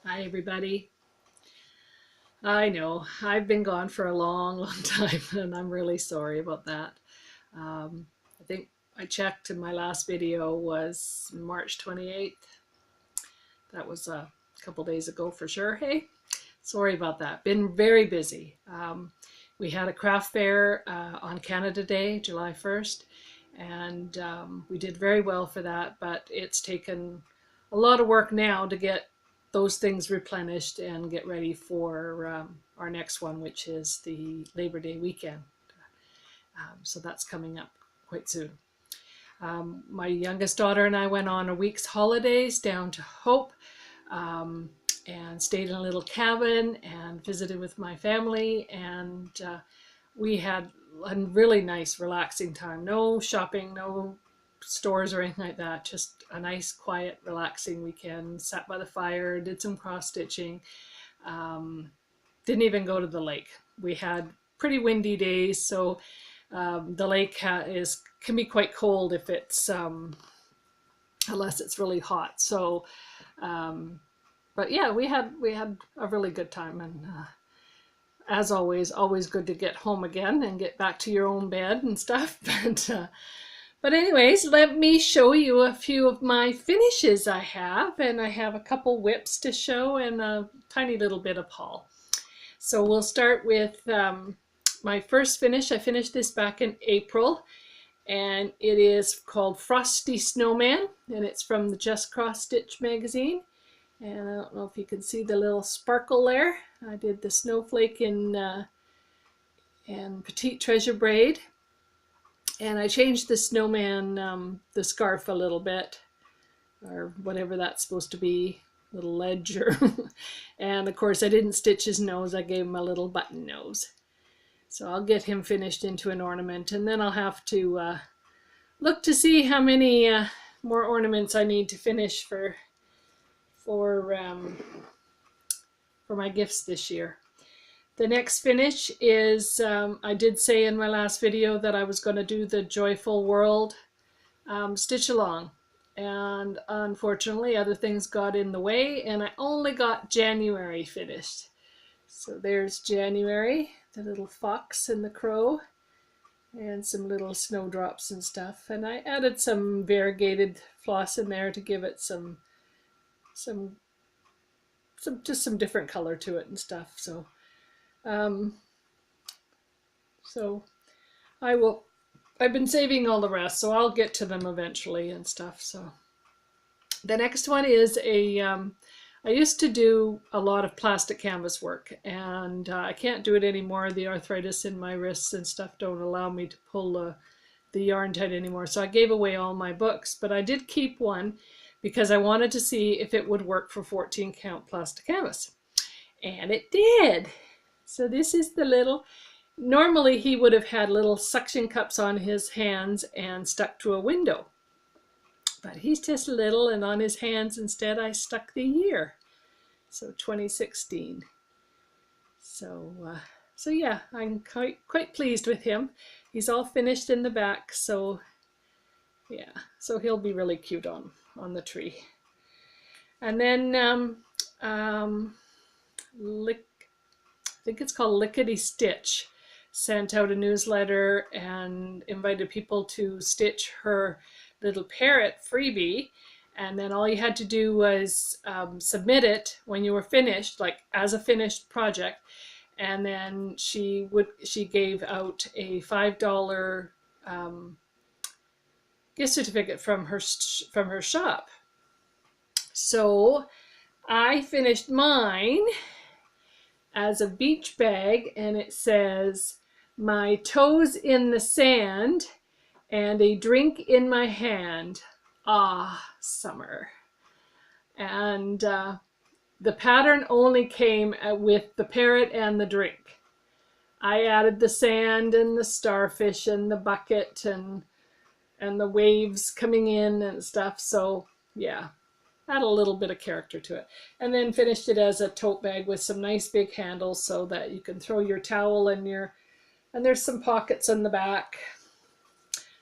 Hi, everybody. I know I've been gone for a long, long time, and I'm really sorry about that. I think I checked, and my last video was March 28th. That was a couple days ago for sure. Hey, sorry about that. Been very busy. We had a craft fair on Canada Day, July 1st, and we did very well for that, but it's taken a lot of work now to get those things replenished and get ready for our next one, which is the Labor Day weekend. So that's coming up quite soon. My youngest daughter and I went on a week's holidays down to Hope, um, and stayed in a little cabin and visited with my family, and we had a really nice relaxing time. No shopping, no stores or anything like that, just a nice quiet relaxing weekend. Sat by the fire, did some cross stitching. um, didn't even go to the lake. We had pretty windy days, so the lake can be quite cold if it's unless it's really hot. So um, but yeah, we had a really good time, and as always good to get home again and get back to your own bed and stuff. But anyways, let me show you a few of my finishes I have, and I have a couple whips to show and a tiny little bit of haul. So we'll start with my first finish. I finished this back in April, and it is called Frosty Snowman, and it's from the Just Cross Stitch magazine. And I don't know if you can see the little sparkle there. I did the snowflake in Petite Treasure braid. And I changed the snowman, the scarf a little bit, or whatever that's supposed to be, little ledge. And of course I didn't stitch his nose, I gave him a little button nose. So I'll get him finished into an ornament, and then I'll have to look to see how many more ornaments I need to finish for my gifts this year. The next finish is, I did say in my last video that I was going to do the Joyful World stitch along, and unfortunately other things got in the way, and I only got January finished. So there's January, the little fox and the crow, and some little snowdrops and stuff, and I added some variegated floss in there to give it some just some different color to it and stuff. Um, so I've been saving all the rest, so I'll get to them eventually and stuff. So the next one is I used to do a lot of plastic canvas work, and I can't do it anymore. The arthritis in my wrists and stuff don't allow me to pull the yarn tight anymore. So I gave away all my books, but I did keep one because I wanted to see if it would work for 14 count plastic canvas. And it did. So this is the little, normally he would have had little suction cups on his hands and stuck to a window. But he's just little, and on his hands instead I stuck the year. So 2016. So yeah, I'm quite pleased with him. He's all finished in the back, so yeah, so he'll be really cute on the tree. And then I think it's called Lickety Stitch sent out a newsletter and invited people to stitch her little parrot freebie, and then all you had to do was submit it when you were finished, like as a finished project, and then she gave out a $5 gift certificate from her shop. So I finished mine as a beach bag, and it says, "My toes in the sand and a drink in my hand. Ah, summer." And the pattern only came with the parrot and the drink. I added the sand and the starfish and the bucket and the waves coming in and stuff. So yeah, add a little bit of character to it, and then finished it as a tote bag with some nice big handles so that you can throw your towel and there's some pockets in the back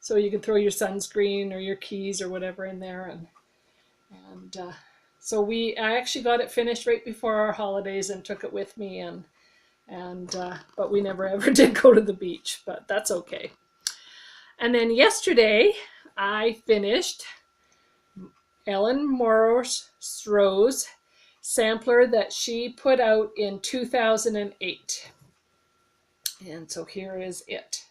so you can throw your sunscreen or your keys or whatever in there, and So I actually got it finished right before our holidays and took it with me, but we never ever did go to the beach, but that's okay. And then yesterday I finished Ellen Morrow's sampler that she put out in 2008. And so here is it.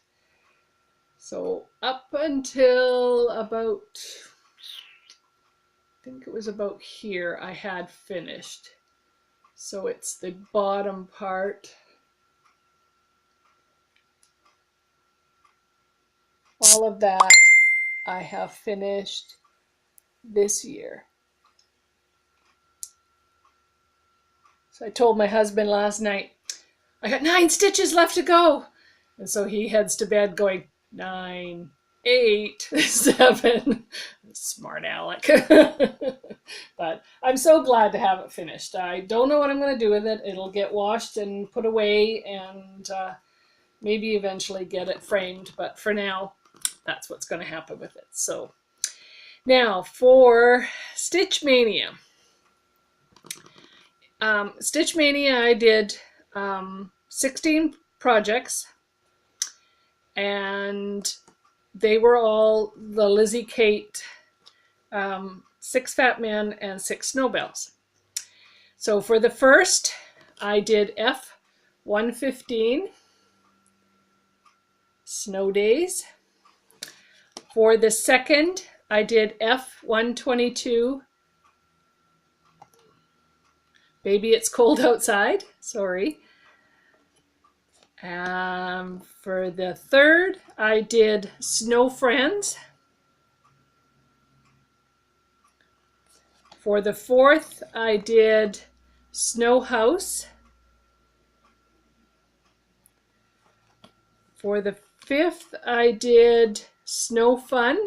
So up until about, I think it was about here, I had finished. So it's the bottom part. All of that I have finished this year. So I told my husband last night, I got 9 stitches left to go. And so he heads to bed going, 9, 8, 7. Smart Alec. But I'm so glad to have it finished. I don't know what I'm going to do with it. It'll get washed and put away and maybe eventually get it framed. But for now, that's what's going to happen with it. So now for Stitch Mania. Stitch Mania, I did 16 projects, and they were all the Lizzie Kate 6 Fat Men and 6 Snowbells. So for the first, I did F115, Snow Days. For the second, I did F122, Baby It's Cold Outside, sorry. For the third, I did Snow Friends. For the fourth, I did Snow House. For the fifth, I did Snow Fun.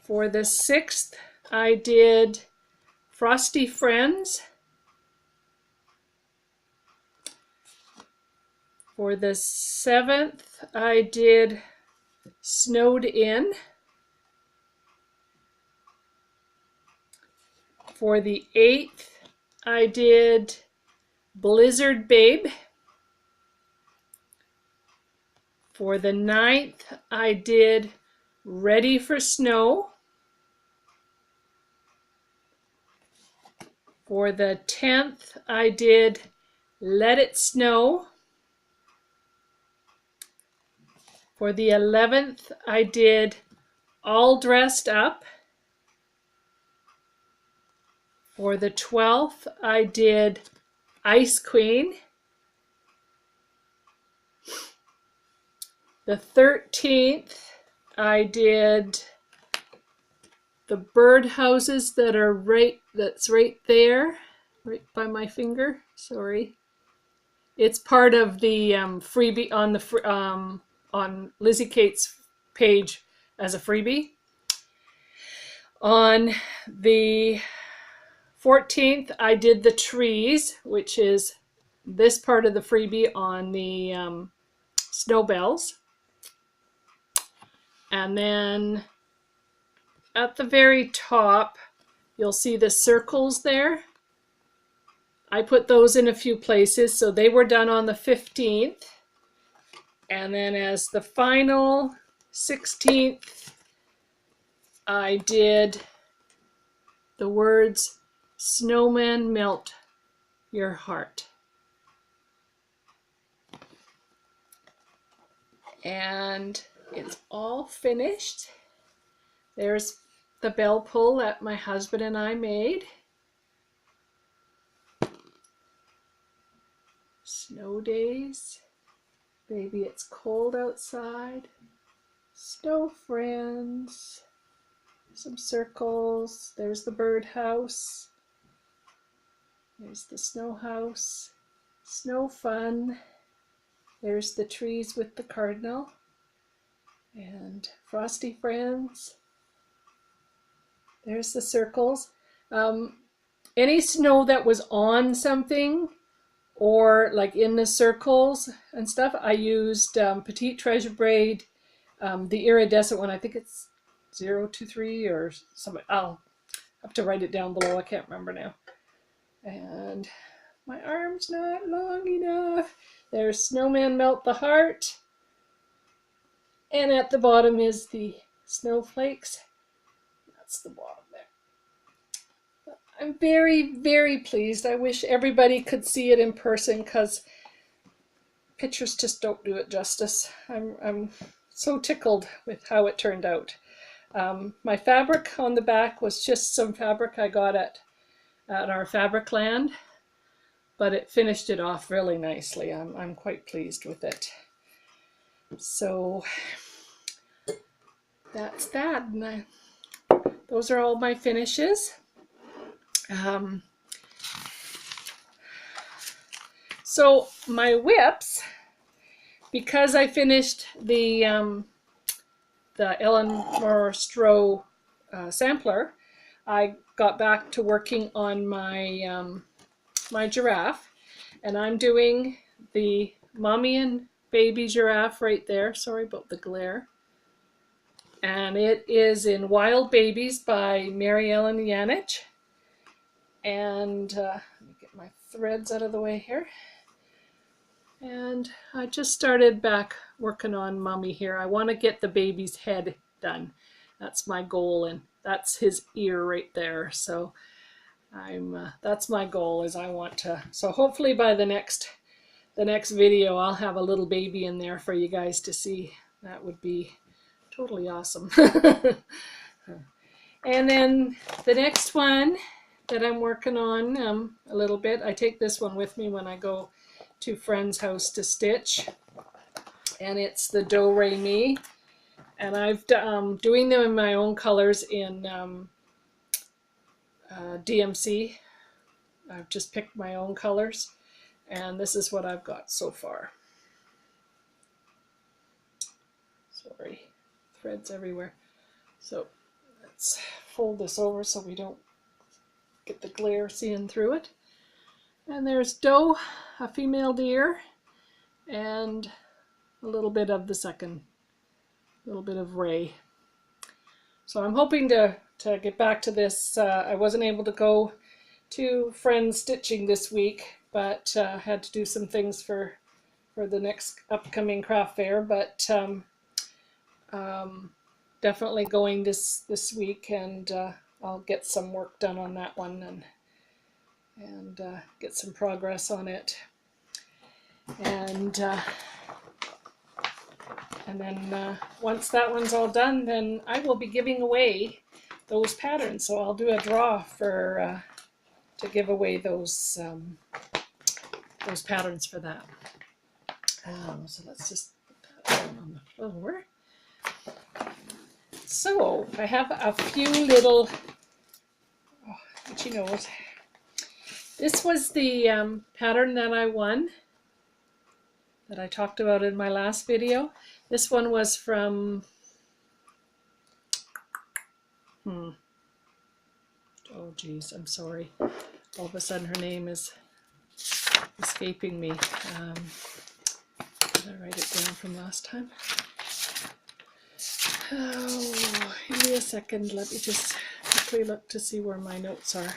For the sixth, I did Frosty Friends. For the seventh, I did Snowed In. For the eighth, I did Blizzard Babe. For the ninth, I did Ready for Snow. For the 10th, I did Let It Snow. For the 11th, I did All Dressed Up. For the 12th, I did Ice Queen. The 13th, I did the birdhouses that's right there, right by my finger. Sorry. It's part of the freebie on Lizzie Kate's page as a freebie. On the 14th, I did the trees, which is this part of the freebie on the Snowbells. And then at the very top, you'll see the circles there. I put those in a few places, so they were done on the 15th. And then as the final 16th, I did the words, Snowman Melt Your Heart. And it's all finished. There's the bell pull that my husband and I made. Snow Days. Baby It's Cold Outside. Snow Friends. Some circles. There's the birdhouse. There's the snow house. Snow Fun. There's the trees with the cardinal. And Frosty Friends. There's the circles. Any snow that was on something or like in the circles and stuff, I used Petite Treasure Braid, the iridescent one. I think it's 023 or something. I'll have to write it down below. I can't remember now. And my arm's not long enough. There's Snowman Melt the Heart. And at the bottom is the snowflakes. That's the bottom there. I'm very, very pleased. I wish everybody could see it in person because pictures just don't do it justice. I'm so tickled with how it turned out. My fabric on the back was just some fabric I got at our fabric land, but it finished it off really nicely. I'm quite pleased with it. So that's that. And those are all my finishes. So my whips, because I finished the Ellen Stroh sampler, I got back to working on my my giraffe, and I'm doing the mommy and baby giraffe right there. Sorry about the glare. And it is in Wild Babies by Mary Ellen Yanich. And let me get my threads out of the way here. And I just started back working on mommy here. I want to get the baby's head done. That's my goal, and that's his ear right there. So that's my goal, is I want to. So hopefully by the next video, I'll have a little baby in there for you guys to see. That would be totally awesome. And then the next one that I'm working on a little bit, I take this one with me when I go to friend's house to stitch, and it's the Do Re Mi, and I've doing them in my own colors in DMC. I've just picked my own colors, and this is what I've got so far. Sorry, threads everywhere. So let's fold this over so we don't get the glare seeing through it. And there's Doe, a female deer, and a little bit of the second, little bit of Ray. So I'm hoping to get back to this. I wasn't able to go to friends stitching this week, but had to do some things for the next upcoming craft fair. But definitely going this week, and I'll get some work done on that one and get some progress on it. And then once that one's all done, then I will be giving away those patterns. So I'll do a draw for to give away those patterns for that. So let's just put that down on the floor. So I have a few little, itchy nose. This was the pattern that I won, that I talked about in my last video. This one was from, oh geez, I'm sorry. All of a sudden her name is escaping me. Did I write it down from last time? Oh, give me a second. Let me just quickly look to see where my notes are.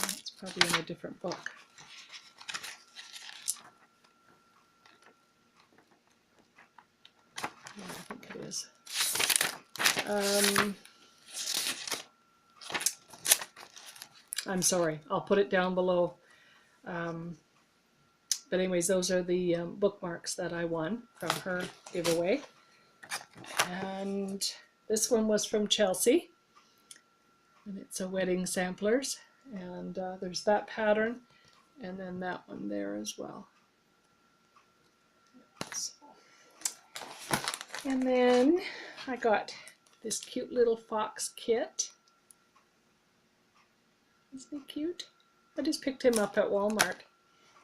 It's probably in a different book. Yeah, I think it is. I'm sorry. I'll put it down below. But anyways, those are the bookmarks that I won from her giveaway. And this one was from Chelsea, and it's a wedding samplers. And there's that pattern, and then that one there as well. So, and then I got this cute little fox kit. Isn't he cute? I just picked him up at Walmart.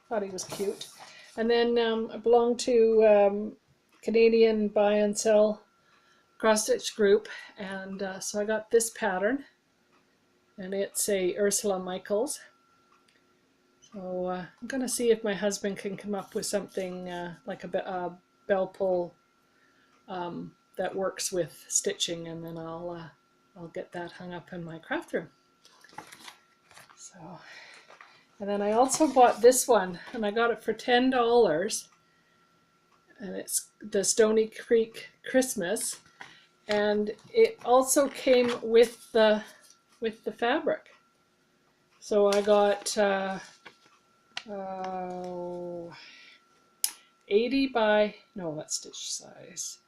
Thought he was cute. And then I belong to Canadian buy and sell cross stitch group, and so I got this pattern, and it's a Ursula Michaels. So I'm gonna see if my husband can come up with something like a bell pull that works with stitching, and then I'll get that hung up in my craft room. So, and then I also bought this one, and I got it for $10, and it's the Stony Creek Christmas, and it also came with the fabric. So I got 80 by, no, that's stitch size.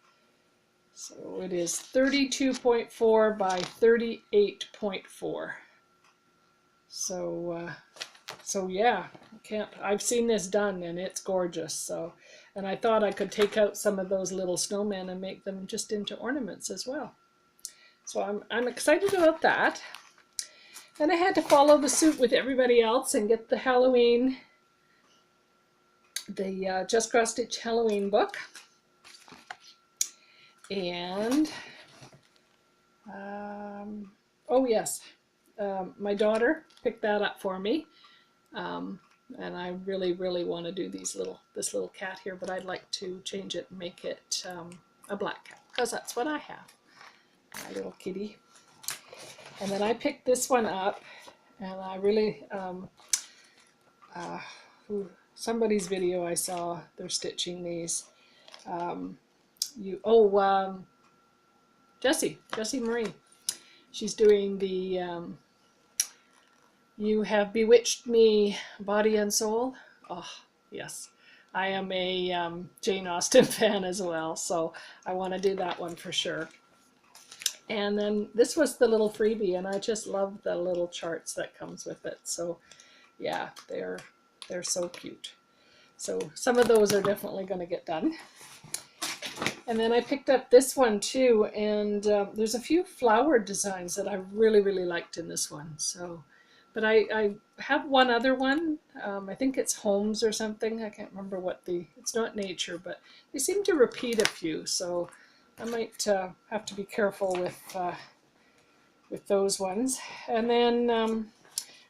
So it is 32.4 by 38.4. So yeah, I've seen this done and it's gorgeous. So, and I thought I could take out some of those little snowmen and make them just into ornaments as well. So I'm excited about that. And I had to follow the suit with everybody else and get the Halloween, the Just Cross Stitch Halloween book. And oh yes, my daughter picked that up for me, and I really want to do this little cat here, but I'd like to change it and make it a black cat, because that's what I have, my little kitty. And then I picked this one up, and I really somebody's video I saw, they're stitching these. Jessie Marie. She's doing the You Have Bewitched Me Body and Soul. Oh, yes. I am a Jane Austen fan as well, so I want to do that one for sure. And then this was the little freebie, and I just love the little charts that comes with it. So yeah, they're so cute. So some of those are definitely going to get done. And then I picked up this one too, and there's a few flower designs that I really liked in this one. So, but I have one other one. I think it's Homes or something. I can't remember what it's not nature, but they seem to repeat a few. So I might have to be careful with those ones. And then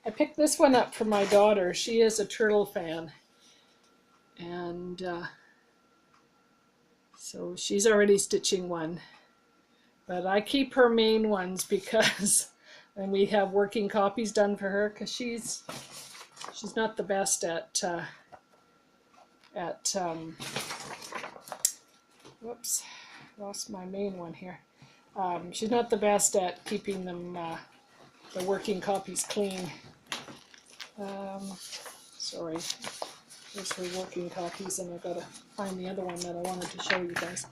I picked this one up for my daughter. She is a turtle fan, and so she's already stitching one, but I keep her main ones because, and we have working copies done for her, because she's not the best at whoops, lost my main one here. She's not the best at keeping them the working copies clean. Sorry. Here's her working copies, and I've got to find the other one that I wanted to show you guys.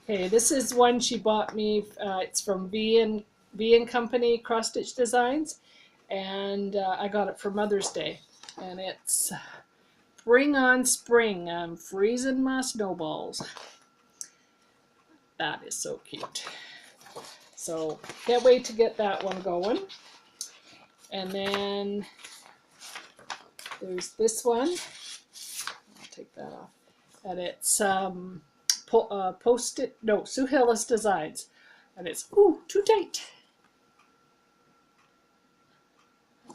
Okay, this is one she bought me. It's from V & Company Cross Stitch Designs, and I got it for Mother's Day. And it's Bring on Spring. I'm freezing my snowballs. That is so cute. So can't wait to get that one going. And then there's this one. Take that off, and it's Post-it, no, Sue Hillis Designs, and it's too tight.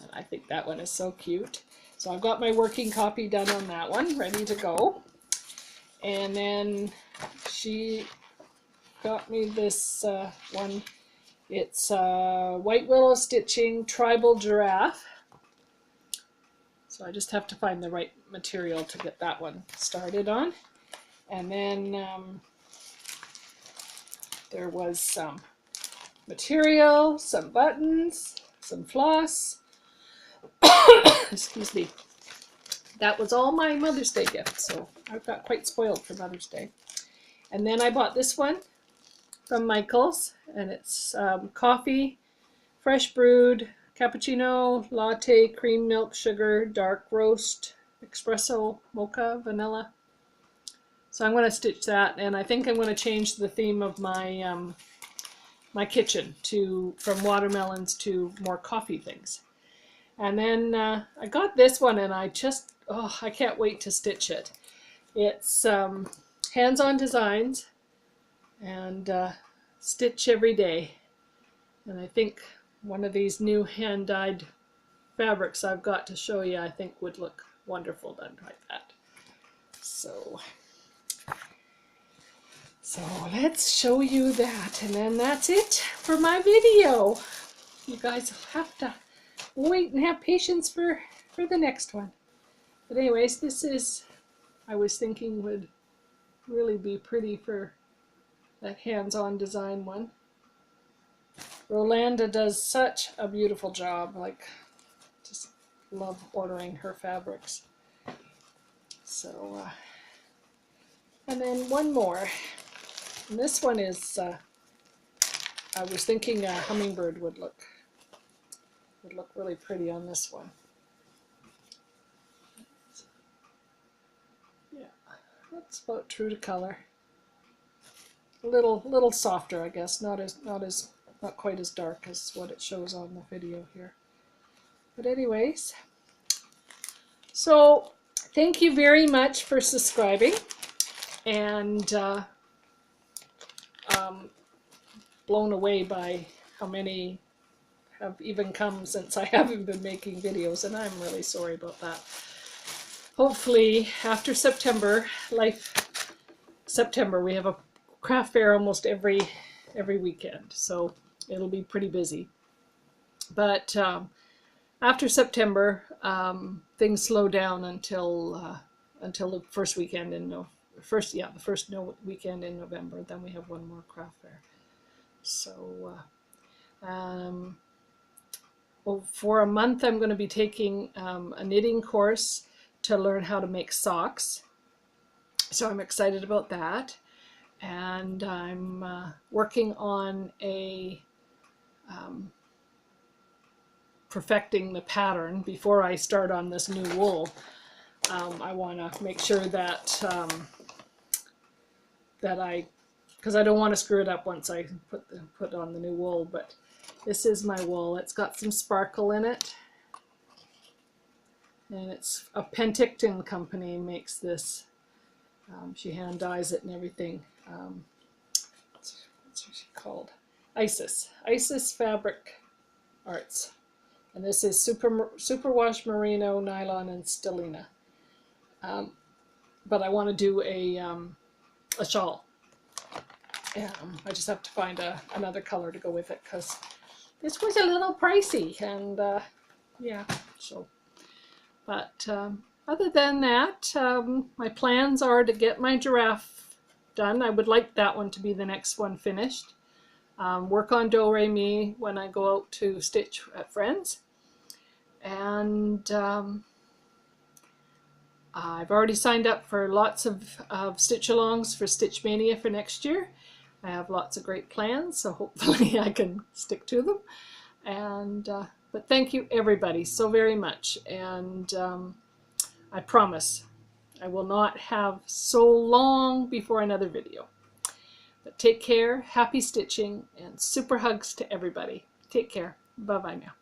And I think that one is so cute. So I've got my working copy done on that one, ready to go. And then she got me this one. It's White Willow Stitching Tribal Giraffe. So I just have to find the right material to get that one started on. And then there was some material, some buttons, some floss. Excuse me. That was all my Mother's Day gifts, so I got quite spoiled for Mother's Day. And then I bought this one from Michael's, and it's coffee, fresh brewed, cappuccino, latte, cream, milk, sugar, dark roast, espresso, mocha, vanilla. So I'm going to stitch that, and I think I'm going to change the theme of my my kitchen from watermelons to more coffee things. And then I got this one, and I can't wait to stitch it. It's Hands-On Designs and Stitch Every Day. And I think one of these new hand-dyed fabrics I've got to show you, I think would look wonderful done like that. So, So let's show you that, and then that's it for my video. You guys will have to wait and have patience for the next one. But anyways, this is, I was thinking would really be pretty for that hands-on design one. Rolanda does such a beautiful job. Like, just love ordering her fabrics. So, and then one more. And this one is, I was thinking a hummingbird would look really pretty on this one. Yeah, that's about true to color. A little softer, I guess. Not quite as dark as what it shows on the video here. But anyways, so thank you very much for subscribing, and blown away by how many have even come since I haven't been making videos, and I'm really sorry about that. Hopefully after September, September, we have a craft fair almost every weekend, so it'll be pretty busy. But after September, things slow down until the first weekend in the first weekend in November. Then we have one more craft fair. So for a month, I'm going to be taking a knitting course to learn how to make socks. So I'm excited about that. And I'm working on perfecting the pattern before I start on this new wool. I want to make sure that because I don't want to screw it up once I put on the new wool. But this is my wool. It's got some sparkle in it, and it's a Penticton company makes this. She hand dyes it and everything. What's she called? Isis Fabric Arts, and this is superwash merino, nylon, and stellina. But I want to do a shawl. I just have to find another color to go with it, because this was a little pricey, and yeah. So, but other than that, my plans are to get my giraffe done. I would like that one to be the next one finished. Work on Do Re Mi when I go out to stitch at Friends. And I've already signed up for lots of stitch-alongs for Stitch Mania for next year. I have lots of great plans, so hopefully I can stick to them. And but thank you everybody so very much, and I promise I will not have so long before another video. But take care, happy stitching, and super hugs to everybody. Take care. Bye-bye now.